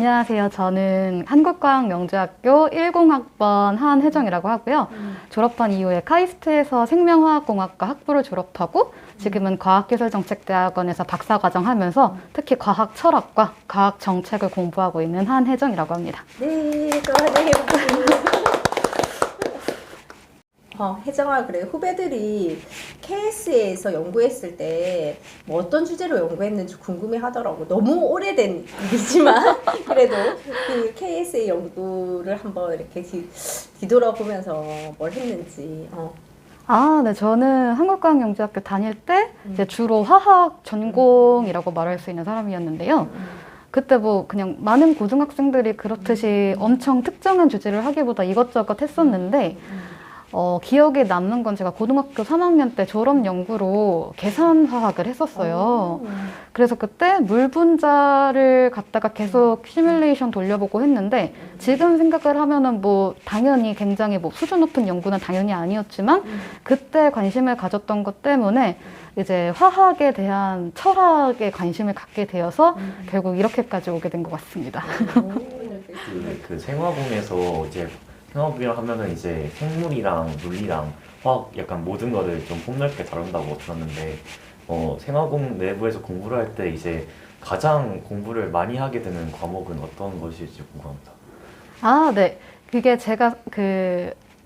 안녕하세요. 저는 한국과학명주학교 10학번 한혜정이라고 하고요. 졸업한 이후에 카이스트에서 생명화학공학과 학부를 졸업하고 지금은 과학기술정책대학원에서 박사과정 하면서 특히 과학 철학과 과학 정책을 공부하고 있는 한혜정이라고 합니다. 네, 혜정아. 혜정아, 그래. 후배들이 KS에서 연구했을 때 뭐 어떤 주제로 연구했는지 궁금해 하더라고. 너무 오래된 일이지만 그래도 그 KS의 연구를 한번 이렇게 뒤돌아보면서 뭘 했는지. 네. 저는 한국과학명주학교 다닐 때 이제 주로 화학 전공이라고 말할 수 있는 사람이었는데요. 그때 뭐 그냥 많은 고등학생들이 그렇듯이 엄청 특정한 주제를 하기보다 이것저것 했었는데 기억에 남는 건 제가 고등학교 3학년 때 졸업 연구로 계산화학을 했었어요. 그래서 그때 물 분자를 갖다가 계속 시뮬레이션 돌려보고 했는데 지금 생각을 하면은 뭐 당연히 굉장히 뭐 수준 높은 연구는 당연히 아니었지만 그때 관심을 가졌던 것 때문에 이제 화학에 대한 철학에 관심을 갖게 되어서 결국 이렇게까지 오게 된 것 같습니다. 그 생화공에서 이제 생화공이라 하면은 이제 생물이랑 물리랑 화학 약간 모든 거를 좀 폭넓게 다룬다고 들었는데 생화공 내부에서 공부를 할 때 이제 가장 공부를 많이 하게 되는 과목은 어떤 것일지 궁금합니다. 네. 그게 제가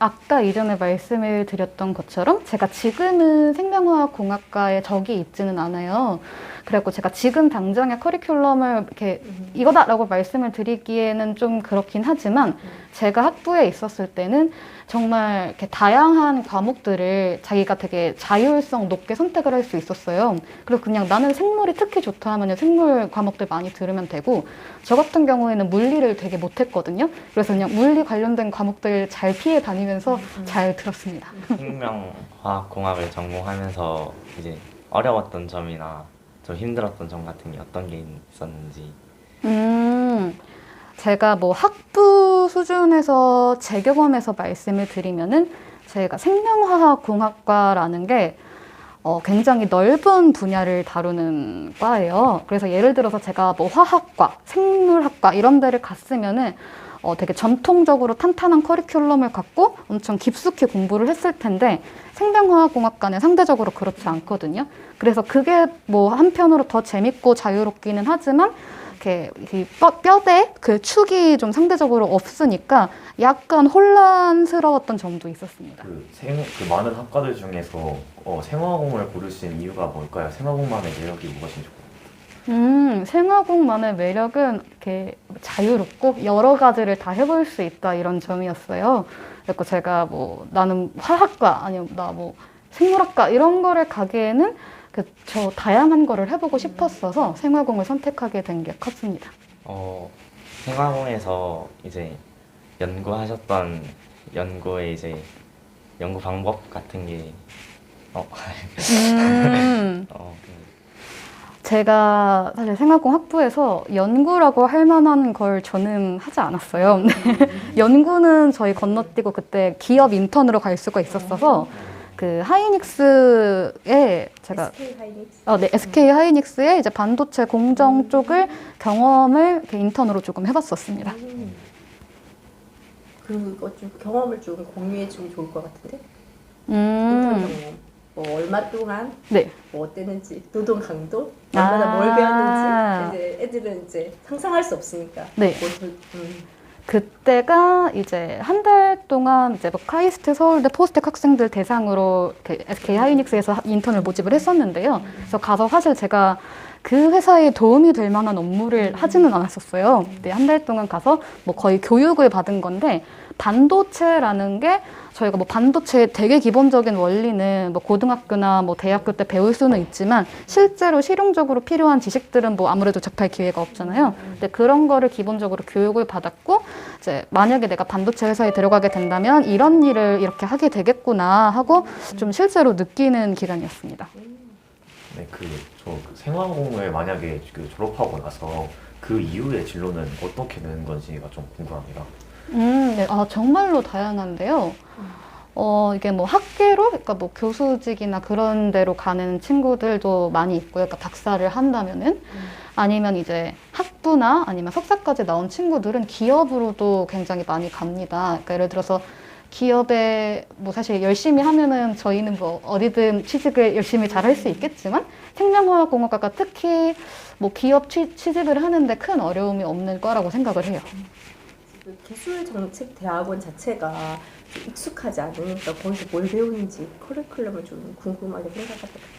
아까 이전에 말씀을 드렸던 것처럼 제가 지금은 생명화학공학과에 적이 있지는 않아요. 그래갖고 제가 지금 당장의 커리큘럼을 이렇게 이거다라고 말씀을 드리기에는 좀 그렇긴 하지만 제가 학부에 있었을 때는 정말 이렇게 다양한 과목들을 자기가 되게 자율성 높게 선택을 할 수 있었어요. 그래서 그냥 나는 생물이 특히 좋다 하면 생물 과목들 많이 들으면 되고 저 같은 경우에는 물리를 되게 못했거든요. 그래서 그냥 물리 관련된 과목들 잘 피해 다니면서 잘 들었습니다. 생명화학공학을 전공하면서 이제 어려웠던 점이나 좀 힘들었던 점 같은 게 어떤 게 있었는지. 제가 뭐 학부 수준에서 제 경험에서 말씀을 드리면은 제가 생명화학공학과라는 게 굉장히 넓은 분야를 다루는 과예요. 그래서 예를 들어서 제가 뭐 화학과, 생물학과 이런 데를 갔으면은 되게 전통적으로 탄탄한 커리큘럼을 갖고 엄청 깊숙이 공부를 했을 텐데 생명화학공학과는 상대적으로 그렇지 않거든요. 그래서 그게 뭐 한편으로 더 재밌고 자유롭기는 하지만 이렇게 뼈대 그 축이 좀 상대적으로 없으니까 약간 혼란스러웠던 점도 있었습니다. 그 많은 학과들 중에서 생화공을 고르신 이유가 뭘까요? 생화공만의 매력이 무엇인지 궁금합니다. 생화공만의 매력은 이렇게 자유롭고 여러 가지를 다 해볼 수 있다 이런 점이었어요. 그래서 제가 뭐 나는 화학과 아니면 나 뭐 생물학과 이런 거를 가기에는 저 다양한 거를 해보고 싶었어서 생화공을 선택하게 된 게 컸습니다. 생화공에서 이제 연구하셨던 연구의 이제 연구 방법 같은 게 제가 사실 생화공 학부에서 연구라고 할 만한 걸 저는 하지 않았어요. 연구는 저희 건너뛰고 그때 기업 인턴으로 갈 수가 있었어서 그 하이닉스에 제가 SK 하이닉스. 네, SK 하이닉스의 이제 반도체 공정 쪽을 경험을 이렇게 인턴으로 조금 해봤었습니다. 그거 좀 경험을 좀 공유해 주면 좋을 것 같은데. 음, 인턴 경험. 뭐 얼마 동안 네. 뭐 어땠는지, 노동 강도, 얼마나 뭘 배웠는지 이제 애들은 이제 상상할 수 없으니까. 네. 그때가 이제 한 달 동안 이제 뭐 카이스트 서울대 포스텍 학생들 대상으로 SK 하이닉스에서 인턴을 모집을 했었는데요. 그래서 가서 사실 제가 그 회사에 도움이 될 만한 업무를 하지는 않았었어요. 근데 한 달 동안 가서 뭐 거의 교육을 받은 건데 반도체라는 게 저희가 뭐 반도체 되게 기본적인 원리는 뭐 고등학교나 뭐 대학교 때 배울 수는 있지만 실제로 실용적으로 필요한 지식들은 뭐 아무래도 접할 기회가 없잖아요. 근데 그런 거를 기본적으로 교육을 받았고 이제 만약에 내가 반도체 회사에 들어가게 된다면 이런 일을 이렇게 하게 되겠구나 하고 좀 실제로 느끼는 기간이었습니다. 네, 저 생화공을 만약에 졸업하고 나서 그 이후의 진로는 어떻게 되는 건지가 좀 궁금합니다. 네. 정말로 다양한데요. 이게 뭐 학계로, 그러니까 뭐 교수직이나 그런 데로 가는 친구들도 많이 있고요. 그러니까 박사를 한다면은. 아니면 이제 학부나 아니면 석사까지 나온 친구들은 기업으로도 굉장히 많이 갑니다. 그러니까 예를 들어서 기업에 뭐 사실 열심히 하면은 저희는 뭐 어디든 취직을 열심히 잘 할 수 있겠지만 생명화학공학과가 특히 뭐 기업 취직을 하는데 큰 어려움이 없는 과라고 생각을 해요. 그 기술정책대학원 자체가 좀 익숙하지 않으니까 거기서 뭘 배우는지 커리큘럼을 좀 궁금하게 생각하거든요.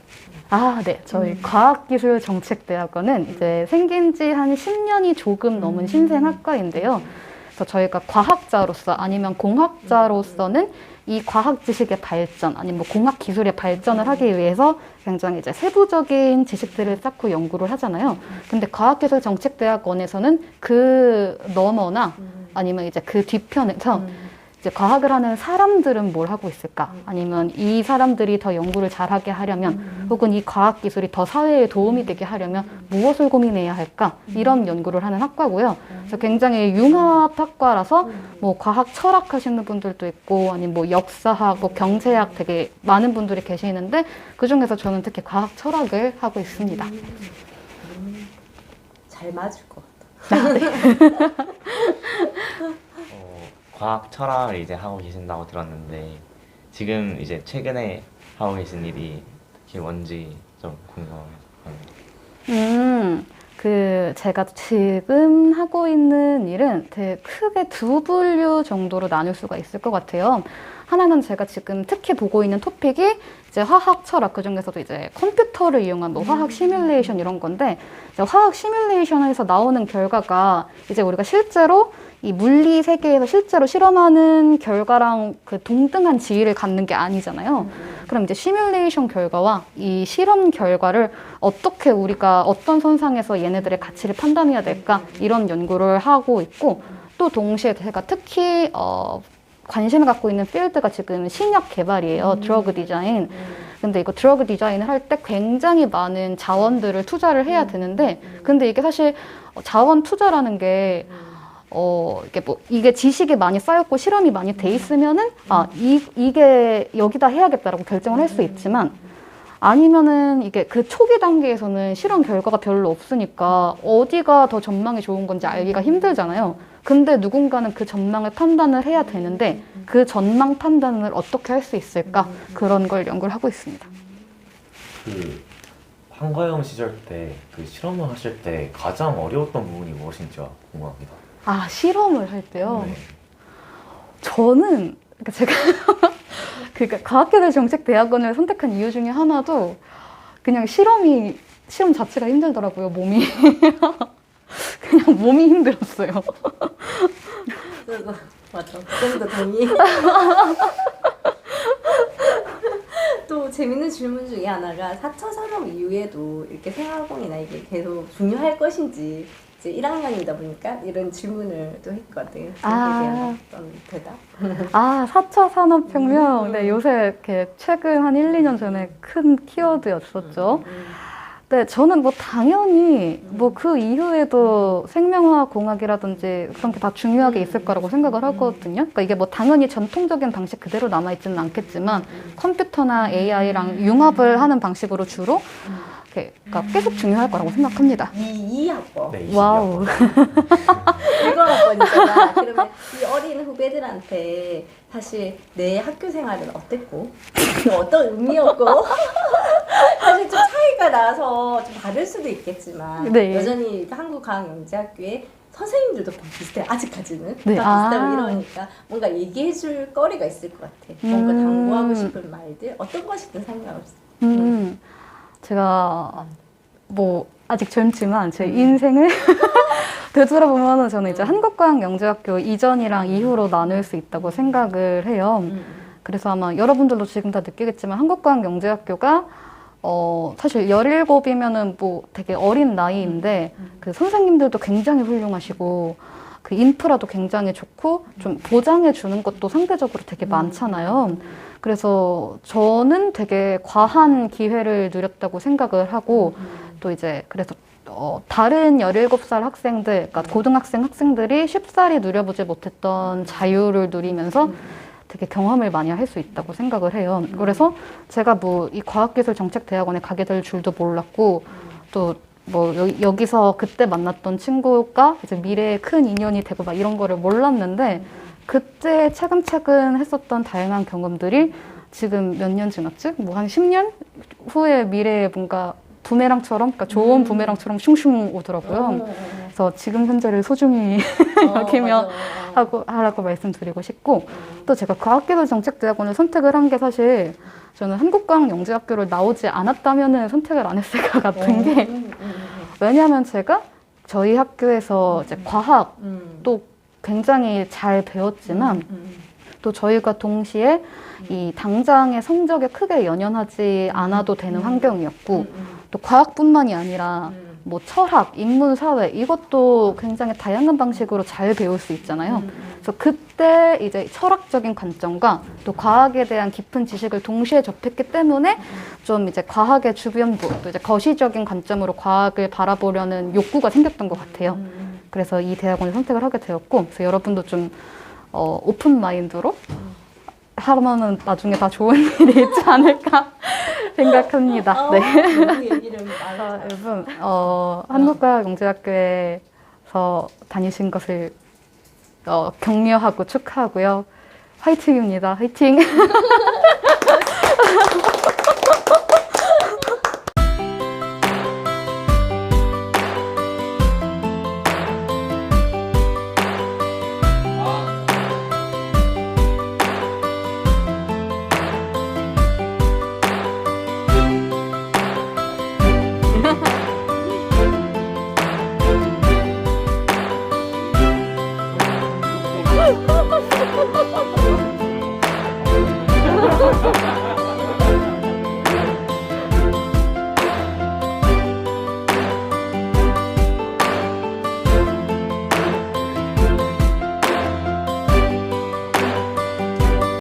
아, 네. 저희 과학기술정책대학원은 이제 생긴 지 한 10년이 조금 넘은 신생학과인데요. 그래서 저희가 과학자로서 아니면 공학자로서는 이 과학 지식의 발전 아니면 뭐 공학 기술의 발전을 하기 위해서 굉장히 이제 세부적인 지식들을 쌓고 연구를 하잖아요. 근데 과학기술정책대학원에서는 그 너머나 아니면 이제 그 뒤편에서 이제 과학을 하는 사람들은 뭘 하고 있을까? 아니면 이 사람들이 더 연구를 잘하게 하려면 혹은 이 과학 기술이 더 사회에 도움이 되게 하려면 무엇을 고민해야 할까? 이런 연구를 하는 학과고요. 그래서 굉장히 융합학과라서 뭐 과학 철학 하시는 분들도 있고 아니면 뭐 역사학, 뭐 경제학 되게 많은 분들이 계시는데 그중에서 저는 특히 과학 철학을 하고 있습니다. 잘 맞을 것 같아. 과학 철학을 이제 하고 계신다고 들었는데 지금 이제 최근에 하고 계신 일이 특히 뭔지 좀 궁금합니다. 제가 지금 하고 있는 일은 되게 크게 두 분류 정도로 나눌 수가 있을 것 같아요. 하나는 제가 지금 특히 보고 있는 토픽이 이제 화학 철학, 그 중에서도 이제 컴퓨터를 이용한 뭐 화학 시뮬레이션 이런 건데, 이제 화학 시뮬레이션에서 나오는 결과가 이제 우리가 실제로 이 물리 세계에서 실제로 실험하는 결과랑 그 동등한 지위를 갖는 게 아니잖아요. 그럼 이제 시뮬레이션 결과와 이 실험 결과를 어떻게 우리가 어떤 선상에서 얘네들의 가치를 판단해야 될까 이런 연구를 하고 있고, 또 동시에 제가 특히 관심을 갖고 있는 필드가 지금 신약 개발이에요. 드러그 디자인. 근데 이거 드러그 디자인을 할 때 굉장히 많은 자원들을 투자를 해야 되는데, 근데 이게 사실 자원 투자라는 게 이게 지식이 많이 쌓였고 실험이 많이 돼 있으면은, 이게 여기다 해야겠다라고 결정을 할 수 있지만, 아니면은 이게 그 초기 단계에서는 실험 결과가 별로 없으니까 어디가 더 전망이 좋은 건지 알기가 힘들잖아요. 근데 누군가는 그 전망을 판단을 해야 되는데 그 전망 판단을 어떻게 할 수 있을까? 그런 걸 연구를 하고 있습니다. 그 한과영 시절 때 그 실험을 하실 때 가장 어려웠던 부분이 무엇인지 궁금합니다. 아, 실험을 할 때요? 네. 저는 그러니까 제가 그러니까 과학기술정책대학원을 선택한 이유 중에 하나도 그냥 실험 자체가 힘들더라고요, 몸이. 그냥 몸이 힘들었어요. 그래서 맞아. 그 정도 동의. 또 재밌는 질문 중에 하나가 4차 산업 이후에도 이렇게 생화공이나 이게 계속 중요할 것인지 이제 1학년이다 보니까 이런 질문을 또 했거든요. 거기에 대한 어떤 대답? 4차 산업혁명. 네, 요새 이렇게 최근 한 1, 2년 전에 큰 키워드였었죠. 네, 저는 뭐 당연히 뭐 그 이후에도 생명화학 공학이라든지 그런 게 다 중요하게 있을 거라고 생각을 하거든요. 그러니까 이게 뭐 당연히 전통적인 방식 그대로 남아있지는 않겠지만 컴퓨터나 AI랑 융합을 하는 방식으로 주로 그러니까 계속 중요할 거라고 생각합니다. 이 학번. 네, 와우. 1학번이잖아. 그러면 이 어린 후배들한테 사실 내 학교 생활은 어땠고 또 어떤 의미였고 사실 좀 차이가 나서 좀 다를 수도 있겠지만 네. 여전히 한국과학영재학교에 선생님들도 비슷해. 아직까지는 네. 다 비슷하고 이러니까 뭔가 얘기해줄 거리가 있을 것 같아. 뭔가 당부하고 싶은 말들 어떤 것이든 상관없어. 제가 뭐 아직 젊지만 제 인생을 되돌아보면 저는 이제 한국과학영재학교 이전이랑 이후로 나눌 수 있다고 생각을 해요. 그래서 아마 여러분들도 지금 다 느끼겠지만 한국과학영재학교가 사실 17이면은 뭐 되게 어린 나이인데 그 선생님들도 굉장히 훌륭하시고 그 인프라도 굉장히 좋고 좀 보장해 주는 것도 상대적으로 되게 많잖아요. 그래서 저는 되게 과한 기회를 누렸다고 생각을 하고 또 이제 그래서 다른 17살 학생들, 그러니까 고등학생 학생들이 쉽사리 누려보지 못했던 자유를 누리면서 되게 경험을 많이 할 수 있다고 생각을 해요. 그래서 제가 뭐 이 과학기술정책대학원에 가게 될 줄도 몰랐고 또 뭐 여기서 그때 만났던 친구가 이제 미래에 큰 인연이 되고 막 이런 거를 몰랐는데 그때 차근차근 했었던 다양한 경험들이 지금 몇 년 지났지? 뭐 한 10년 후에 미래에 뭔가 부메랑처럼, 그러니까 좋은 부메랑처럼 슝슝 오더라고요. 그래서 지금 현재를 소중히 여기며 하라고 말씀드리고 싶고, 또 제가 과학기술정책대학원을 선택을 한 게 사실 저는 한국과학영재학교를 나오지 않았다면은 선택을 안 했을 것 같은 게, 왜냐하면 제가 저희 학교에서 이제 과학도 굉장히 잘 배웠지만 또 저희가 동시에 이 당장의 성적에 크게 연연하지 않아도 되는 환경이었고, 또 과학뿐만이 아니라 뭐 철학, 인문, 사회 이것도 굉장히 다양한 방식으로 잘 배울 수 있잖아요. 그래서 그때 이제 철학적인 관점과 또 과학에 대한 깊은 지식을 동시에 접했기 때문에 좀 이제 과학의 주변부, 또 이제 거시적인 관점으로 과학을 바라보려는 욕구가 생겼던 것 같아요. 그래서 이 대학원을 선택을 하게 되었고, 그래서 여러분도 좀 오픈 마인드로 하면은 나중에 다 좋은 일이 있지 않을까 생각합니다. 네. 그 얘기를 여러분, 한국과학영재학교에서 다니신 것을 격려하고 축하하고요. 화이팅입니다. 화이팅!